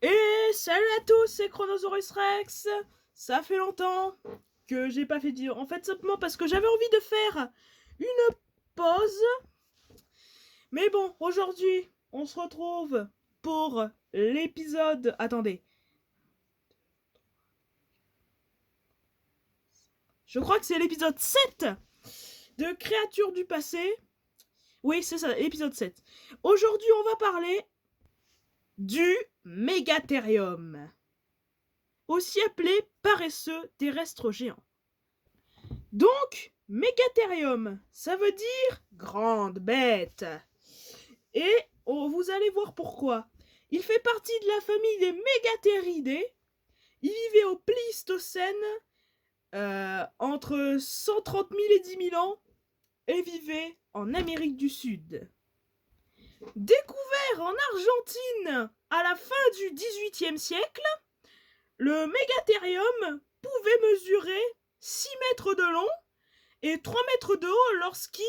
Et salut à tous, c'est Chronosaurus Rex. Ça fait longtemps que j'ai pas fait de vidéo. En fait, simplement parce que j'avais envie de faire une pause. Mais bon, aujourd'hui, on se retrouve pour l'épisode... Attendez. Je crois que c'est l'épisode 7 de Créatures du passé. Oui, c'est ça, l'épisode 7. Aujourd'hui, on va parler du Mégatherium, aussi appelé paresseux terrestre géant. Donc, Mégatherium, ça veut dire grande bête. Et vous allez voir pourquoi. Il fait partie de la famille des Mégatheridae. Il vivait au Pléistocène entre 130 000 et 10 000 ans et vivait en Amérique du Sud. Découvert en Argentine à la fin du XVIIIe siècle, le Mégatherium pouvait mesurer 6 mètres de long et 3 mètres de haut lorsqu'il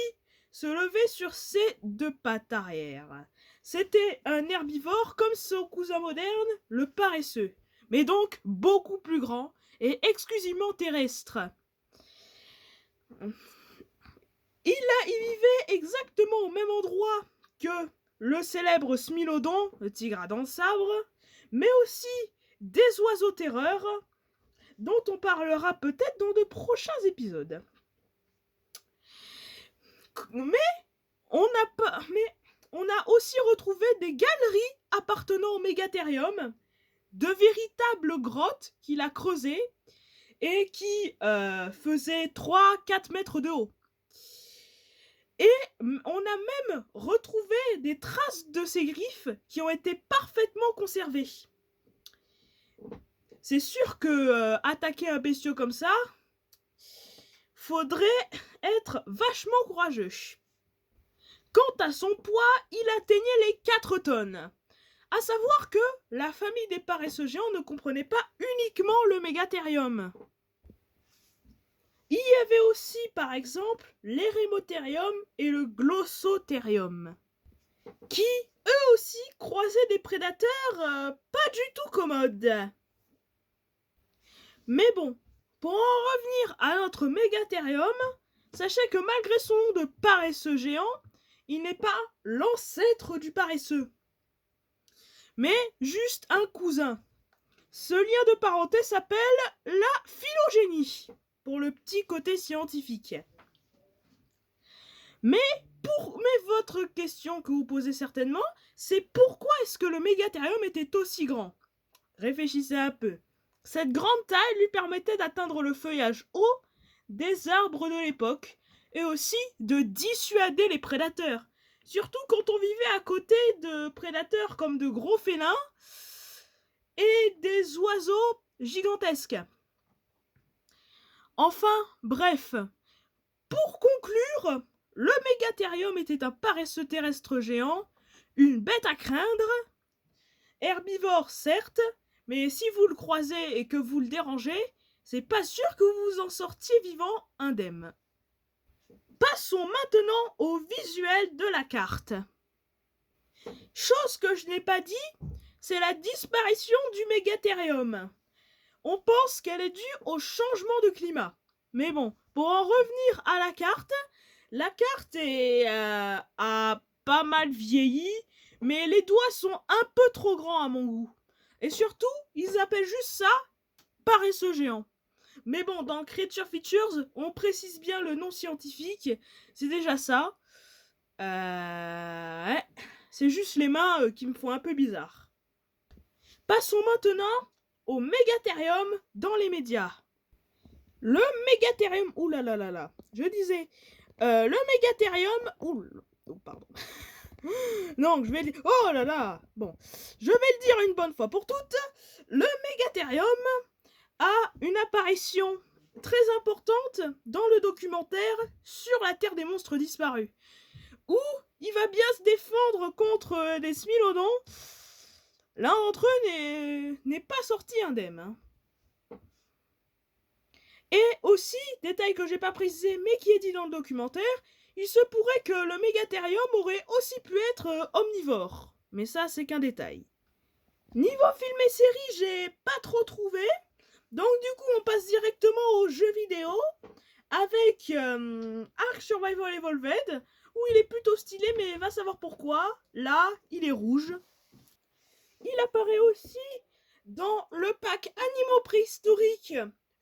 se levait sur ses deux pattes arrière. C'était un herbivore comme son cousin moderne, le paresseux, mais donc beaucoup plus grand et exclusivement terrestre. Il vivait exactement au même endroit que le célèbre Smilodon, le tigre à dents de sabre, mais aussi des oiseaux terreurs, dont on parlera peut-être dans de prochains épisodes. Mais on a aussi retrouvé des galeries appartenant au Mégatherium, de véritables grottes qu'il a creusées et qui faisaient 3-4 mètres de haut. Et on a même retrouvé des traces de ces griffes qui ont été parfaitement conservées. C'est sûr que attaquer un bestiau comme ça, faudrait être vachement courageux. Quant à son poids, il atteignait les 4 tonnes. À savoir que la famille des paresseux géants ne comprenait pas uniquement le Mégatherium. Il y avait aussi, par exemple, l'Eremotherium et le Glossotherium, qui, eux aussi, croisaient des prédateurs pas du tout commodes. Mais bon, pour en revenir à notre Mégatherium, sachez que malgré son nom de paresseux géant, il n'est pas l'ancêtre du paresseux, mais juste un cousin. Ce lien de parenté s'appelle la phylogénie, pour le petit côté scientifique. Mais votre question que vous posez certainement, c'est pourquoi est-ce que le Mégatherium était aussi grand? Réfléchissez un peu. Cette grande taille lui permettait d'atteindre le feuillage haut des arbres de l'époque et aussi de dissuader les prédateurs. Surtout quand on vivait à côté de prédateurs comme de gros félins et des oiseaux gigantesques. Enfin, bref, pour conclure, le Mégatherium était un paresseux terrestre géant, une bête à craindre, herbivore certes, mais si vous le croisez et que vous le dérangez, c'est pas sûr que vous vous en sortiez vivant indemne. Passons maintenant au visuel de la carte. Chose que je n'ai pas dit, c'est la disparition du Mégatherium. On pense qu'elle est due au changement de climat. Mais bon, pour en revenir à la carte a pas mal vieilli, mais les doigts sont un peu trop grands à mon goût. Et surtout, ils appellent juste ça paresseux géant. Mais bon, dans Creature Features, on précise bien le nom scientifique, c'est déjà ça. Ouais. C'est juste les mains qui me font un peu bizarre. Passons maintenant au Mégatherium dans les médias. Le Mégatherium, oulalalala, je disais, le Mégatherium, pardon. Non, je vais dire, oh là là, bon, je vais le dire une bonne fois pour toutes, le Mégatherium a une apparition très importante dans le documentaire Sur la Terre des monstres disparus, où il va bien se défendre contre des Smilodons. L'un d'entre eux n'est pas sorti indemne. Hein. Et aussi, détail que j'ai pas précisé mais qui est dit dans le documentaire, il se pourrait que le Mégatherium aurait aussi pu être omnivore. Mais ça, c'est qu'un détail. Niveau film et série, j'ai pas trop trouvé. Donc du coup, on passe directement aux jeux vidéo avec Ark Survival Evolved, où il est plutôt stylé, mais va savoir pourquoi. Là, il est rouge. Il apparaît aussi dans le pack Animaux préhistoriques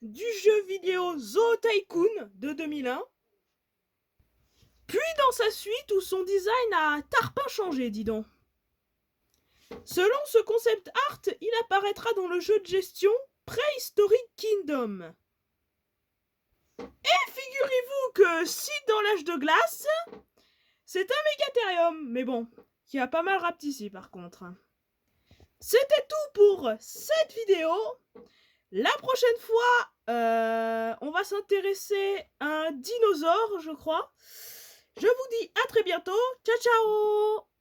du jeu vidéo Zoo Tycoon de 2001. Puis dans sa suite, où son design a tarpin changé, dis donc. Selon ce concept art, il apparaîtra dans le jeu de gestion Prehistoric Kingdom. Et figurez-vous que Site dans l'âge de glace, c'est un mégathérium, mais bon, qui a pas mal rapetissé par contre. C'était tout pour cette vidéo. La prochaine fois, on va s'intéresser à un dinosaure, je crois. Je vous dis à très bientôt. Ciao, ciao!